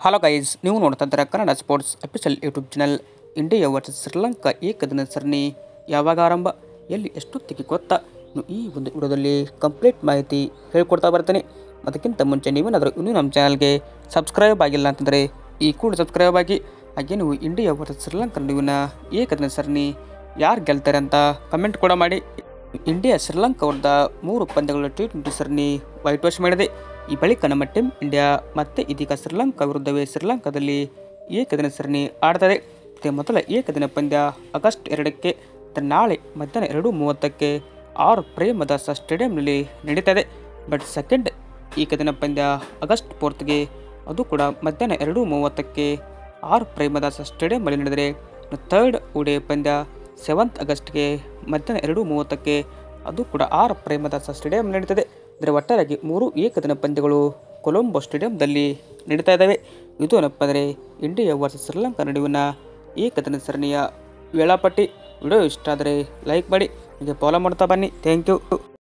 Hello guys, ನೀವು ನೋಡ್ತಾ ಇದ್ದೀರಾ Kannada sports official YouTube channel. India versus Sri Lanka ಏಕದಿನ ಸರಣಿ ಯಾವಾಗ ಆರಂಭ, ಎಲ್ಲಿ ಎಷ್ಟೊತ್ತಿಗೆ ಗೊತ್ತಾ? ಈ ಒಂದು ವಿಡಿಯೋದಲ್ಲಿ ಕಂಪ್ಲೀಟ್ ಮಾಹಿತಿ ಹೇಳ್ಕೊಡ್ತಾ ಬರ್ತೀನಿ. ಅದಕ್ಕಿಂತ ಮುಂಚೆ ನೀವೇನಾದರೂ ಇನ್ನೂ ನಮ್ಮ ಚಾನಲ್ಗೆ ಸಬ್ಸ್ಕ್ರೈಬ್ ಆಗಿಲ್ಲ ಅಂತಂದರೆ ಈ ಕೂಡ ಸಬ್ಸ್ಕ್ರೈಬ್ ಆಗಿ. ಹಾಗೆ ನೀವು ಇಂಡಿಯಾ ವರ್ಸಸ್ ಶ್ರೀಲಂಕಾ ನಡುವಿನ ಏಕದಿನ ಸರಣಿ ಯಾರು ಗೆಲ್ತಾರೆ ಅಂತ ಕಮೆಂಟ್ ಕೂಡ ಮಾಡಿ. ಇಂಡಿಯಾ ಶ್ರೀಲಂಕಾ ವಿರುದ್ಧ 3 ಪಂದ್ಯಗಳ T20 ಸರಣಿ ವೈಟ್ ವಾಶ್ ಮಾಡಿದೆ. ಈ ಬಳಿಕ ನಮ್ಮ ಟೀಮ್ ಇಂಡಿಯಾ ಮತ್ತೆ ಇದೀಗ ಶ್ರೀಲಂಕಾ ವಿರುದ್ಧವೇ ಶ್ರೀಲಂಕಾದಲ್ಲಿ ಏಕದಿನ ಸರಣಿ ಆಡ್ತದೆ. ಇದೇ ಮೊದಲ ಏಕದಿನ ಪಂದ್ಯ ಆಗಸ್ಟ್ 2ಕ್ಕೆ ನಾಳೆ ಮಧ್ಯಾಹ್ನ 2:30ಕ್ಕೆ ಪ್ರೇಮದಾಸ ಸ್ಟೇಡಿಯಂನಲ್ಲಿ ನಡೀತದೆ. ಬಟ್ ಸೆಕೆಂಡ್ ಏಕದಿನ ಪಂದ್ಯ ಆಗಸ್ಟ್ 4ಗೆ, ಅದು ಕೂಡ ಮಧ್ಯಾಹ್ನ 2:30ಕ್ಕೆ ಪ್ರೇಮದಾಸ ಸ್ಟೇಡಿಯಂನಲ್ಲಿ ನಡೆದರೆ, ಥರ್ಡ್ ODI ಪಂದ್ಯ 7th ಆಗಸ್ಟ್ಗೆ ಮಧ್ಯಾಹ್ನ 2:30ಕ್ಕೆ, ಅದು ಕೂಡ ಪ್ರೇಮದಾಸ ಸ್ಟೇಡಿಯಂ ನಡೀತದೆ. ಅಂದರೆ ಒಟ್ಟಾರೆಯಾಗಿ 3 ಏಕದಿನ ಪಂದ್ಯಗಳು ಕೊಲಂಬೋ ಸ್ಟೇಡಿಯಂದಲ್ಲಿ ನಡೀತಾ ಇದ್ದಾವೆ. ಇದು ಏನಪ್ಪ ಅಂದರೆ ಇಂಡಿಯಾ ವರ್ಸಸ್ ಶ್ರೀಲಂಕಾ ನಡುವಿನ ಏಕದಿನ ಸರಣಿಯ ವೇಳಾಪಟ್ಟಿ. ವಿಡಿಯೋ ಇಷ್ಟ ಆದರೆ ಲೈಕ್ ಮಾಡಿ, ಹೀಗೆ ಫಾಲೋ ಮಾಡ್ತಾ ಬನ್ನಿ. Thank you.